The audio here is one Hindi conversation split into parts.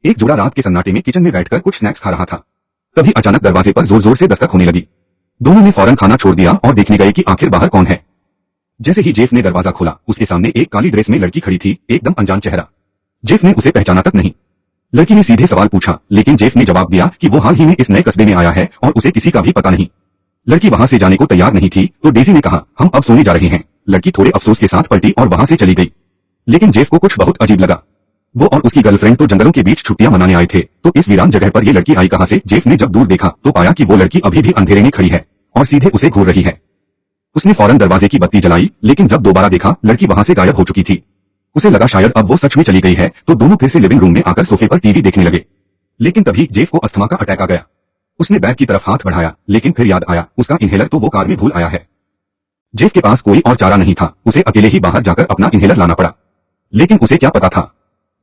एक जोड़ा रात के सन्नाटे में किचन में बैठकर कुछ स्नैक्स खा रहा था। तभी अचानक दरवाजे पर जोर जोर से दस्तक होने लगी। दोनों ने फौरन खाना छोड़ दिया और देखने गए कि आखिर बाहर कौन है। जैसे ही जेफ ने दरवाजा खोला, उसके सामने एक काली ड्रेस में लड़की खड़ी थी, एकदम अनजान चेहरा। जेफ ने उसे पहचाना तक नहीं। लड़की ने सीधे सवाल पूछा, लेकिन जेफ ने जवाब दिया कि वो हाल ही में इस नए कस्बे में आया है और उसे किसी का भी पता नहीं। लड़की वहां से जाने को तैयार नहीं थी, तो डेजी ने कहा, हम अब सोने जा रहे हैं। लड़की थोड़े अफसोस के साथ पलटी और वहां से चली गई। लेकिन जेफ को कुछ बहुत अजीब लगा। वो और उसकी गर्लफ्रेंड तो जंगलों के बीच छुट्टियां मनाने आए थे, तो इस वीरान जगह पर ये लड़की आई कहां से? जेफ ने जब दूर देखा तो पाया कि वो लड़की अभी भी अंधेरे में खड़ी है और सीधे उसे घूर रही है। उसने फौरन दरवाजे की बत्ती जलाई, लेकिन जब दोबारा देखा, लड़की वहां से गायब हो चुकी थी। उसे लगा शायद अब वो सच में चली गई है, तो दोनों फिर से लिविंग रूम में आकर सोफे पर टीवी देखने लगे। लेकिन तभी जेफ को अस्थमा का अटैक आ गया। उसने बैग की तरफ हाथ बढ़ाया, लेकिन फिर याद आया उसका इन्हेलर तो वो कार में भूल आया है। जेफ के पास कोई और चारा नहीं था, उसे अकेले ही बाहर जाकर अपना इन्हेलर लाना पड़ा। लेकिन उसे क्या पता था,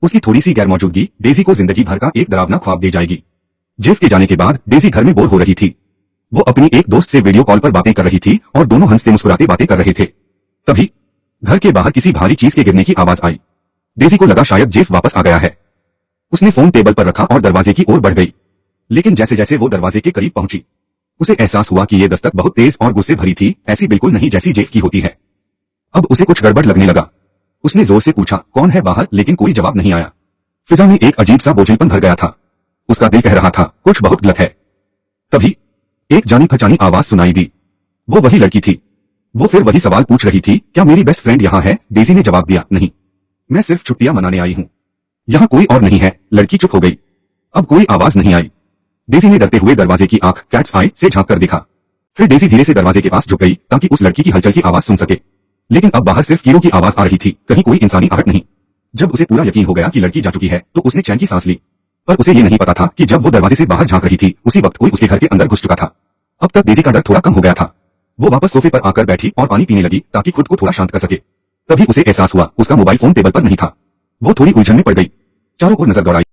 उसकी थोड़ी सी गैरमौजूदगी डेजी को जिंदगी भर का एक डरावना ख्वाब दे जाएगी। जेफ के जाने के बाद डेजी घर में बोर हो रही थी। वो अपनी एक दोस्त से वीडियो कॉल पर बातें कर रही थी और दोनों हंसते मुस्कुराते बातें कर रहे थे। तभी घर के बाहर किसी भारी चीज के गिरने की आवाज आई। डेजी को लगा शायद जेफ वापस आ गया है। उसने फोन टेबल पर रखा और दरवाजे की ओर बढ़ गई। लेकिन जैसे जैसे वो दरवाजे के करीब पहुंची, उसे एहसास हुआ कि ये दस्तक बहुत तेज और गुस्से भरी थी, ऐसी बिल्कुल नहीं जैसी जेफ की होती है। अब उसे कुछ गड़बड़ लगने लगा। उसने जोर से पूछा, कौन है बाहर? लेकिन कोई जवाब नहीं आया। फिजा में एक अजीब सा बोझलपन भर गया था। उसका दिल कह रहा था, कुछ बहुत गलत है। तभी एक जानी पहचानी आवाज सुनाई दी। वो वही लड़की थी। वो फिर वही सवाल पूछ रही थी, क्या मेरी बेस्ट फ्रेंड यहाँ है? डेजी ने जवाब दिया, नहीं, मैं सिर्फ छुट्टियां मनाने आई हूँ। यहाँ कोई और नहीं है। लड़की चुप हो गई। अब कोई आवाज नहीं आई। डेजी ने डरते हुए दरवाजे की आंख कैट्स आई से झांक कर देखा। फिर डेजी धीरे से दरवाजे के पास झुक गई ताकि उस लड़की की हलचल की आवाज सुन सके। लेकिन अब बाहर सिर्फ कीड़ों की आवाज आ रही थी, कहीं कोई इंसानी आहट नहीं। जब उसे पूरा यकीन हो गया कि लड़की जा चुकी है, तो उसने चैन की सांस ली। पर उसे ये नहीं पता था कि जब वो दरवाजे से बाहर झांक रही थी, उसी वक्त कोई उसके घर के अंदर घुस चुका था। अब तक डेजी का डर थोड़ा कम हो गया था। वो वापस सोफे पर आकर बैठी और पानी पीने लगी ताकि खुद को थोड़ा शांत कर सके। तभी उसे एहसास हुआ उसका मोबाइल फोन टेबल पर नहीं था। वो थोड़ी उलझन में पड़ गई। चारों ओर नजर दौड़ाई।